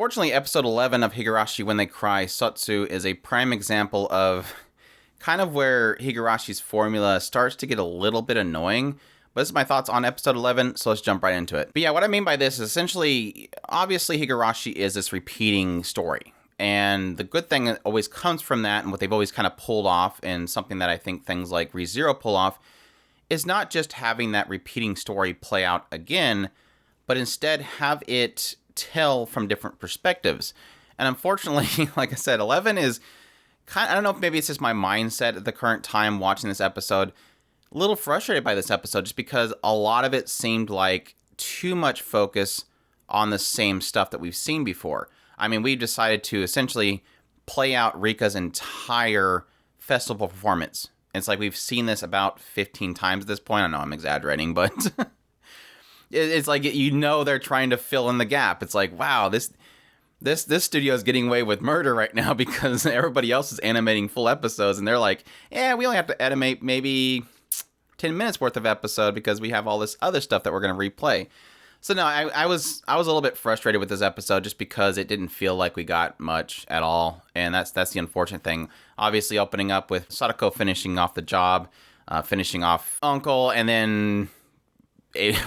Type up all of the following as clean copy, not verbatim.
Fortunately, episode 11 of Higurashi When They Cry, Sotsu, is a prime example of kind of where Higurashi's formula starts to get a little bit annoying. But this is my thoughts on episode 11, so let's jump right into it. But yeah, what I mean by this is essentially, obviously Higurashi is this repeating story. And the good thing that always comes from that, and what they've always kind of pulled off, and something that I think things like ReZero pull off, is not just having that repeating story play out again, but instead have it tell from different perspectives. And unfortunately, like I said, 11 is kind of, I don't know if maybe it's just my mindset at the current time watching this episode, a little frustrated by this episode just because a lot of it seemed like too much focus on the same stuff that we've seen before. I mean, we decided to essentially play out Rika's entire festival performance. It's like we've seen this about 15 times at this point. I know I'm exaggerating, but it's like, you know, they're trying to fill in the gap. It's like, wow, this studio is getting away with murder right now because everybody else is animating full episodes, and they're like, yeah, we only have to animate maybe 10 minutes worth of episode because we have all this other stuff that we're going to replay. So no, I was a little bit frustrated with this episode just because it didn't feel like we got much at all, and that's the unfortunate thing. Obviously, opening up with Sadako finishing off the job, finishing off Uncle, and then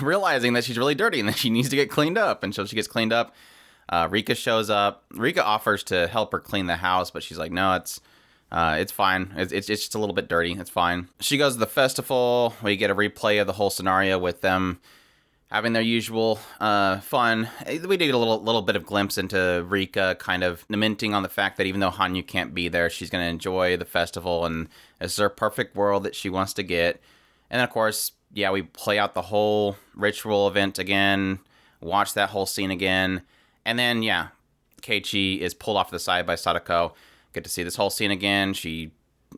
realizing that she's really dirty and that she needs to get cleaned up, and so she gets cleaned up. Rika shows up. Rika offers to help her clean the house, but she's like, no, it's fine. It's just a little bit dirty. It's fine. She goes to the festival. We get a replay of the whole scenario with them having their usual fun. We did a little bit of glimpse into Rika kind of lamenting on the fact that even though Hanyu can't be there, she's going to enjoy the festival, and this is her perfect world that she wants to get. And then, of course, yeah, we play out the whole ritual event again, watch that whole scene again, and then, yeah, Keiichi is pulled off to the side by Sadako. Get to see this whole scene again. She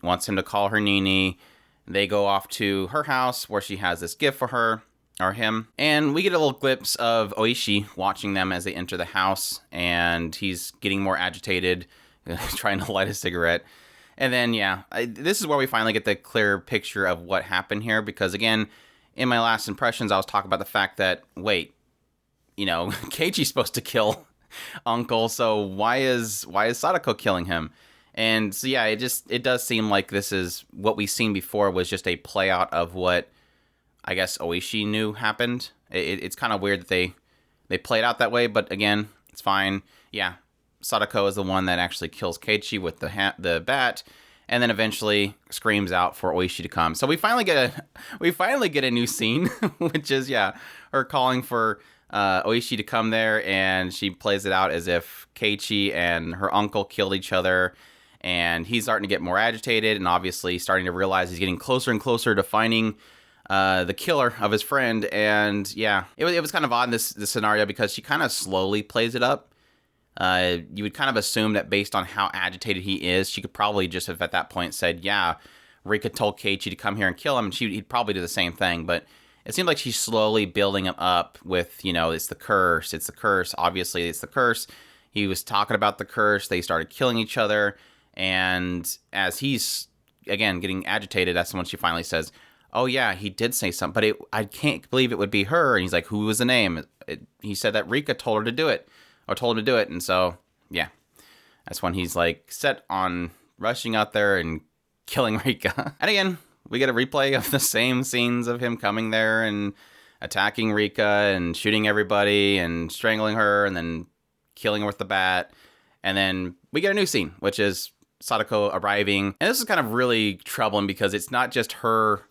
wants him to call her Nini. They go off to her house where she has this gift for her, or him. And we get a little glimpse of Oishi watching them as they enter the house, and he's getting more agitated, trying to light a cigarette. And then, yeah, this is where we finally get the clear picture of what happened here, because again, in my last impressions, I was talking about the fact that, wait, you know, Keiichi's supposed to kill Uncle, so why is Sadako killing him? And so, yeah, it does seem like this is what we've seen before was just a play out of what I guess Oishi knew happened. It's kind of weird that they played out that way, but again, it's fine. Yeah, Sadako is the one that actually kills Keiichi with the bat, and then eventually screams out for Oishi to come. So we finally get a new scene, which is, yeah, her calling for Oishi to come there, and she plays it out as if Keiichi and her uncle killed each other, and he's starting to get more agitated, and obviously starting to realize he's getting closer and closer to finding the killer of his friend. And yeah, it was kind of odd in this scenario because she kind of slowly plays it up. You would kind of assume that based on how agitated he is, she could probably just have at that point said, yeah, Rika told Keiichi to come here and kill him, and he'd probably do the same thing. But it seemed like she's slowly building him up with, you know, it's the curse. Obviously, it's the curse. He was talking about the curse. They started killing each other. And as he's, again, getting agitated, that's when she finally says, oh, yeah, he did say something, but I can't believe it would be her. And he's like, who was the name? He said that Rika told her to do it, or told him to do it. And so, yeah, that's when he's like set on rushing out there and killing Rika. And again, we get a replay of the same scenes of him coming there and attacking Rika and shooting everybody and strangling her and then killing her with the bat. And then we get a new scene, which is Sadako arriving. And this is kind of really troubling because it's not just her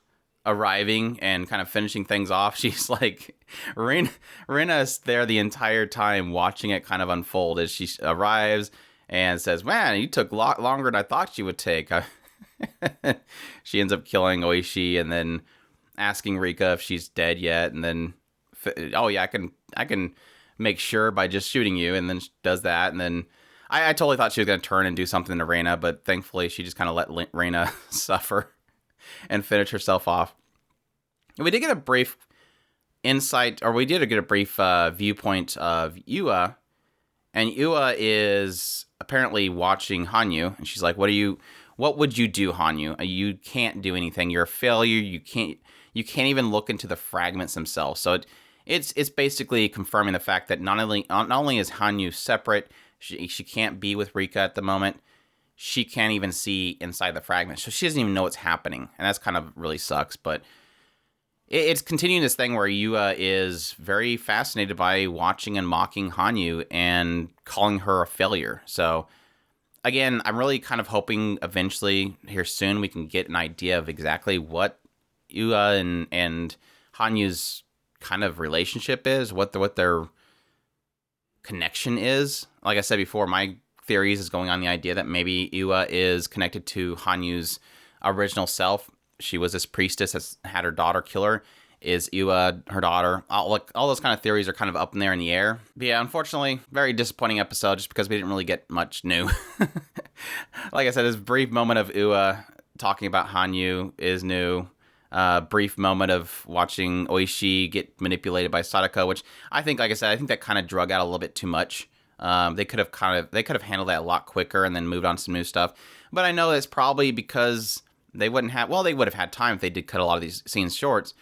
arriving and kind of finishing things off. She's like, Rena's there the entire time watching it kind of unfold as she arrives and says, man, you took a lot longer than I thought you would take. She ends up killing Oishi and then asking Rika if she's dead yet. And then, oh yeah, I can make sure by just shooting you. And then she does that. And then I totally thought she was going to turn and do something to Reina, but thankfully she just kind of let Reina suffer and finish herself off. We did get a brief insight, or we did get a brief viewpoint of Yua, and Yua is apparently watching Hanyu, and she's like, what would you do, Hanyu? You can't do anything. You're a failure. You can't even look into the fragments themselves. So it's basically confirming the fact that not only is Hanyu separate, she can't be with Rika at the moment. She can't even see inside the fragment, so she doesn't even know what's happening, and that's kind of really sucks. But it's continuing this thing where Yua is very fascinated by watching and mocking Hanyu and calling her a failure. So again, I'm really kind of hoping eventually here soon we can get an idea of exactly what Yua and Hanyu's kind of relationship is, what their connection is. Like I said before, my theories is going on the idea that maybe Yua is connected to Hanyu's original self. She was this priestess that's had her daughter kill her. Is Yua her daughter? All those kind of theories are kind of up in there in the air. But yeah, unfortunately, very disappointing episode just because we didn't really get much new. Like I said, this brief moment of Yua talking about Hanyu is new. Brief moment of watching Oishi get manipulated by Sadako, which I think, like I said, I think that kind of drug out a little bit too much. They could have handled that a lot quicker and then moved on to some new stuff. But I know it's probably because they would have had time if they did cut a lot of these scenes short.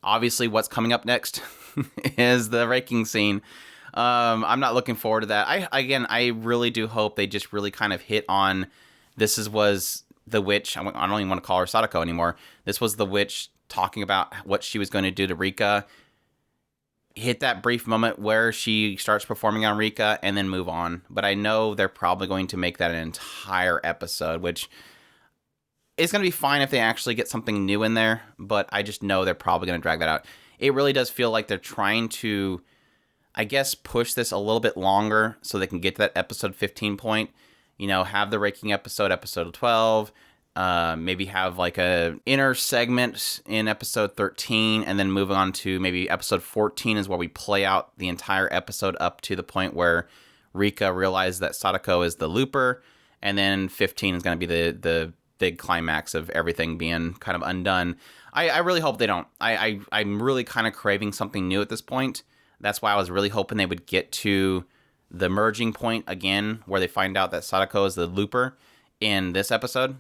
Obviously, what's coming up next is the raking scene. I'm not looking forward to that. I really do hope they just really kind of hit on was the witch. I don't even want to call her Sadako anymore. This was the witch talking about what she was going to do to Rika. Hit that brief moment where she starts performing on Rika and then move on. But I know they're probably going to make that an entire episode, which is going to be fine if they actually get something new in there. But I just know they're probably going to drag that out. It really does feel like they're trying to, I guess, push this a little bit longer so they can get to that episode 15 point. Have the raking episode 12, maybe have like a inner segment in episode 13, and then move on to maybe episode 14 is where we play out the entire episode up to the point where Rika realizes that Sadako is the looper, and then 15 is going to be the big climax of everything being kind of undone. I really hope they don't. I'm really kind of craving something new at this point. That's why I was really hoping they would get to the merging point again, where they find out that Sadako is the looper in this episode.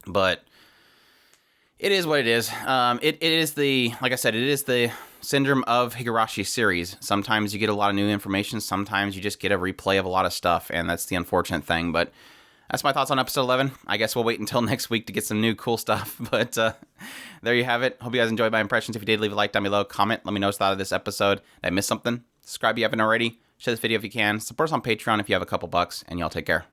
But it is what it is. It is like I said, it is the syndrome of Higurashi series. Sometimes you get a lot of new information. Sometimes you just get a replay of a lot of stuff, and that's the unfortunate thing. But that's my thoughts on episode 11. I guess we'll wait until next week to get some new cool stuff. But there you have it. Hope you guys enjoyed my impressions. If you did, leave a like down below. Comment. Let me know what you thought of this episode. Did I missed something? Subscribe if you haven't already. Share this video if you can. Support us on Patreon if you have a couple bucks. And y'all take care.